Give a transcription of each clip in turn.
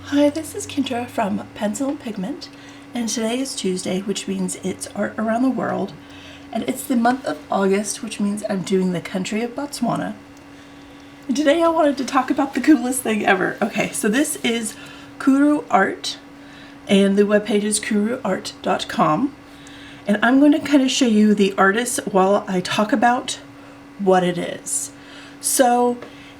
Hi, this is Kendra from Pencil and Pigment, and today is Tuesday, which means it's Art Around the World, and it's the month of August, which means I'm doing the country of Botswana. And today I wanted to talk about the coolest thing ever. Okay, so this is Kuru Art, and the webpage is kuruart.com, and I'm going to kind of show you the artist while I talk about what it is. So,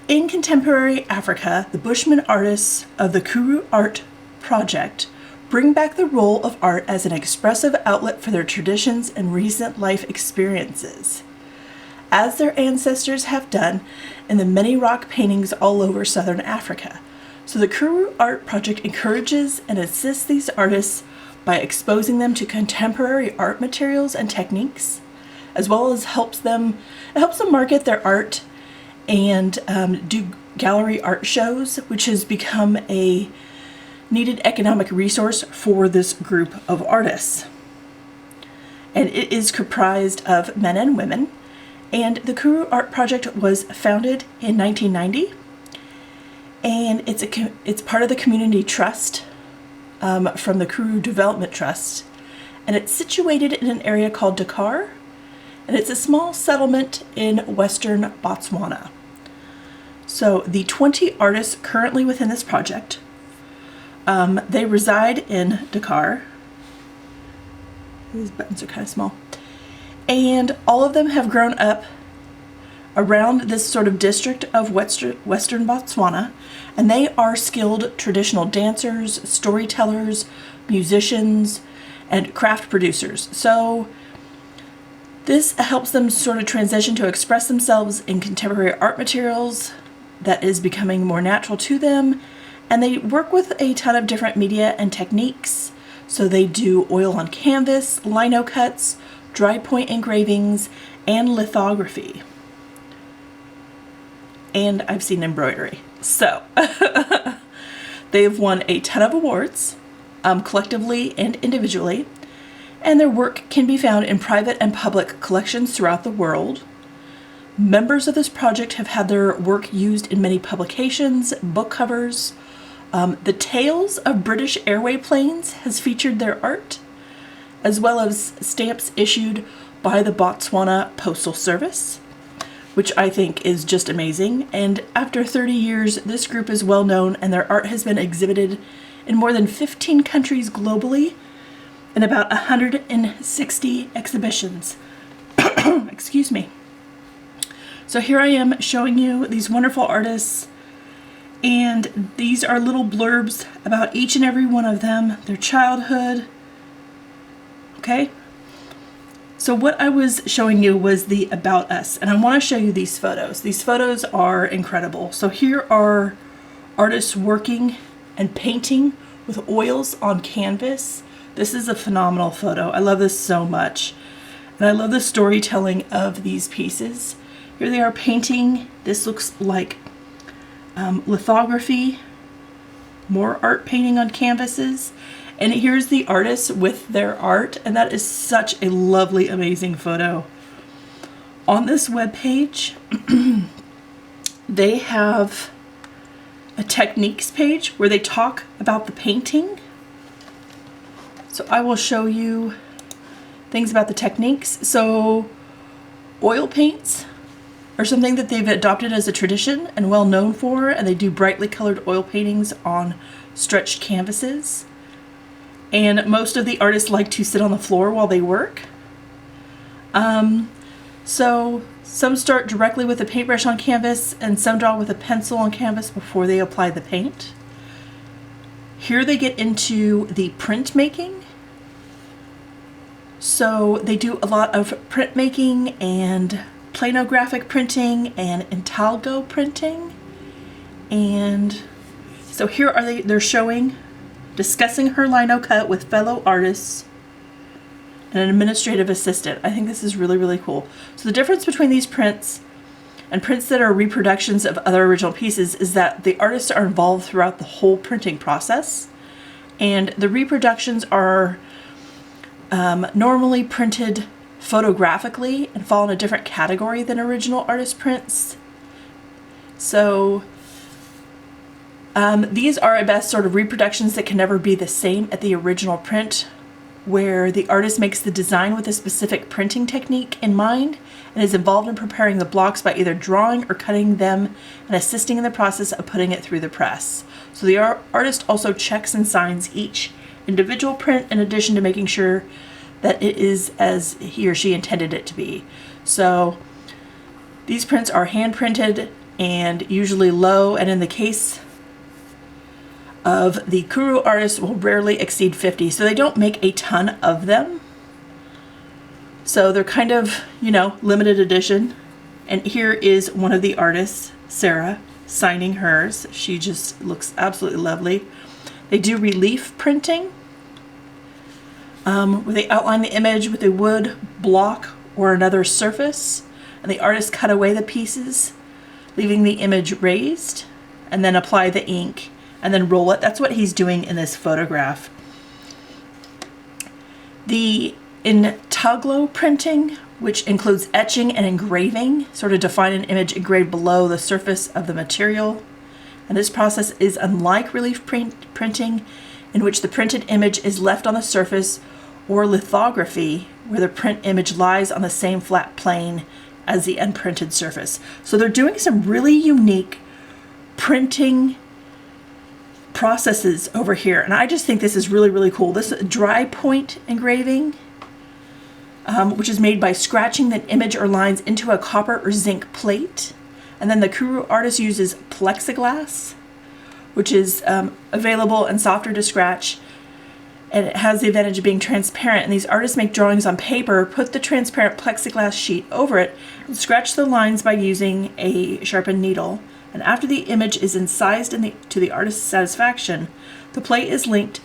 in contemporary Africa, the Bushman artists of the Kuru Art Project bring back the role of art as an expressive outlet for their traditions and recent life experiences, as their ancestors have done in the many rock paintings all over southern Africa. So the Kuru Art Project encourages and assists these artists by exposing them to contemporary art materials and techniques, as well as helps them market their art and do gallery art shows, which has become a needed economic resource for this group of artists. And it is comprised of men and women, and the Kuru Art Project was founded in 1990, and it's part of the community trust from the Kuru Development Trust, and it's situated in an area called Dakar, and it's a small settlement in western Botswana. So the 20 artists currently within this project, they reside in Dakar. These buttons are kind of small. And all of them have grown up around this sort of district of western Botswana, and they are skilled traditional dancers, storytellers, musicians, and craft producers. So this helps them sort of transition to express themselves in contemporary art materials that is becoming more natural to them. And they work with a ton of different media and techniques. So they do oil on canvas, lino cuts, dry point engravings, and lithography. And I've seen embroidery. So they've won a ton of awards, collectively and individually. And their work can be found in private and public collections throughout the world. Members of this project have had their work used in many publications, book covers. The tails of British Airway planes has featured their art, as well as stamps issued by the Botswana Postal Service, which I think is just amazing. And after 30 years, this group is well known, and their art has been exhibited in more than 15 countries globally, in about 160 exhibitions. Excuse me. So here I am showing you these wonderful artists, and these are little blurbs about each and every one of them, their childhood. Okay? So what I was showing you was the About Us, and I want to show you these photos. These photos are incredible. So here are artists working and painting with oils on canvas. This is a phenomenal photo. I love this so much. And I love the storytelling of these pieces. Here they are painting. This looks like lithography, more art painting on canvases. And here's the artists with their art. And that is such a lovely, amazing photo. On this webpage, they have a techniques page where they talk about the painting. So I will show you things about the techniques. So oil paints are something that they've adopted as a tradition and well known for, and they do brightly colored oil paintings on stretched canvases. And most of the artists like to sit on the floor while they work. So some start directly with a paintbrush on canvas, and some draw with a pencil on canvas before they apply the paint. Here they get into the printmaking. So they do a lot of printmaking and planographic printing and intalgo printing. And so here are they're showing, discussing her lino cut with fellow artists and an administrative assistant. I think this is really, really cool. So the difference between these prints and prints that are reproductions of other original pieces is that the artists are involved throughout the whole printing process, and the reproductions are normally printed photographically and fall in a different category than original artist prints. So These are at best sort of reproductions that can never be the same at the original print, where the artist makes the design with a specific printing technique in mind and is involved in preparing the blocks by either drawing or cutting them and assisting in the process of putting it through the press. So the artist also checks and signs each individual print in addition to making sure that it is as he or she intended it to be. So these prints are hand printed and usually low, and in the case of the Kuru artist will rarely exceed 50. So they don't make a ton of them. So they're kind of, you know, limited edition. And here is one of the artists, Sarah, signing hers. She just looks absolutely lovely. They do relief printing, where they outline the image with a wood block or another surface, and the artist cut away the pieces, leaving the image raised, and then apply the ink and then roll it. That's what he's doing in this photograph. The intaglo printing, which includes etching and engraving, sort of define an image engraved below the surface of the material. And this process is unlike relief printing, in which the printed image is left on the surface, or lithography, where the print image lies on the same flat plane as the unprinted surface. So they're doing some really unique printing processes over here, and I just think this is really, really cool. This dry point engraving, which is made by scratching the image or lines into a copper or zinc plate, and then the Kuru artist uses plexiglass, which is available and softer to scratch, and it has the advantage of being transparent. And these artists make drawings on paper, put the transparent plexiglass sheet over it, and scratch the lines by using a sharpened needle. And after the image is incised to the artist's satisfaction, the plate is linked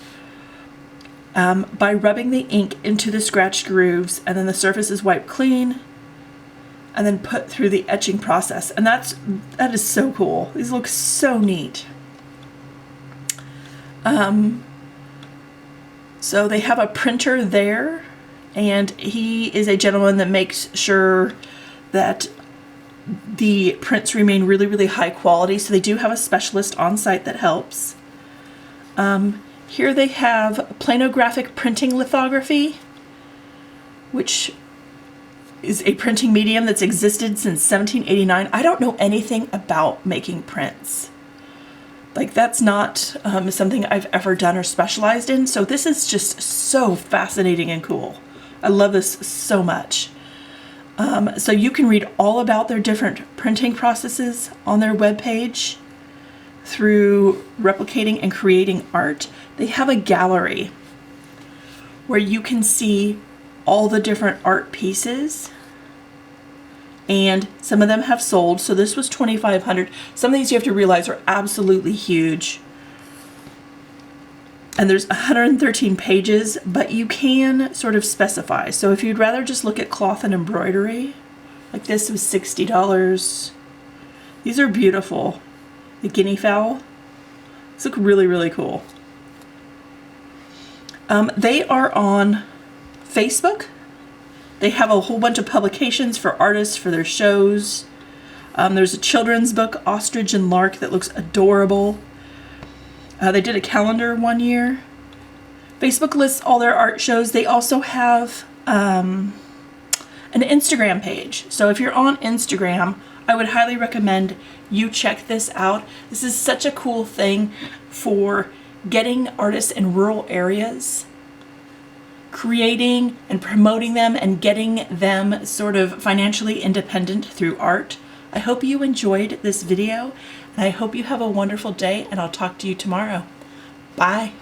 by rubbing the ink into the scratched grooves, and then the surface is wiped clean and then put through the etching process. And that is so cool. These look so neat. So they have a printer there, and he is a gentleman that makes sure that the prints remain really, really high quality. So they do have a specialist on site that helps. Here they have planographic printing lithography, which is a printing medium that's existed since 1789. I don't know anything about making prints. Like, that's not something I've ever done or specialized in. So this is just so fascinating and cool. I love this so much. So you can read all about their different printing processes on their webpage through replicating and creating art. They have a gallery where you can see all the different art pieces, and some of them have sold. So this was $2,500. Some of these, you have to realize, are absolutely huge. And there's 113 pages, but you can sort of specify. So if you'd rather just look at cloth and embroidery, like this was $60. These are beautiful. The guinea fowl. These look really, really cool. They are on Facebook. They have a whole bunch of publications for artists for their shows. There's a children's book, Ostrich and Lark, that looks adorable. They did a calendar one year. Facebook lists all their art shows. They also have an Instagram page. So if you're on Instagram, I would highly recommend you check this out. This is such a cool thing for getting artists in rural areas, creating and promoting them and getting them sort of financially independent through art. I hope you enjoyed this video, and I hope you have a wonderful day, and I'll talk to you tomorrow. Bye.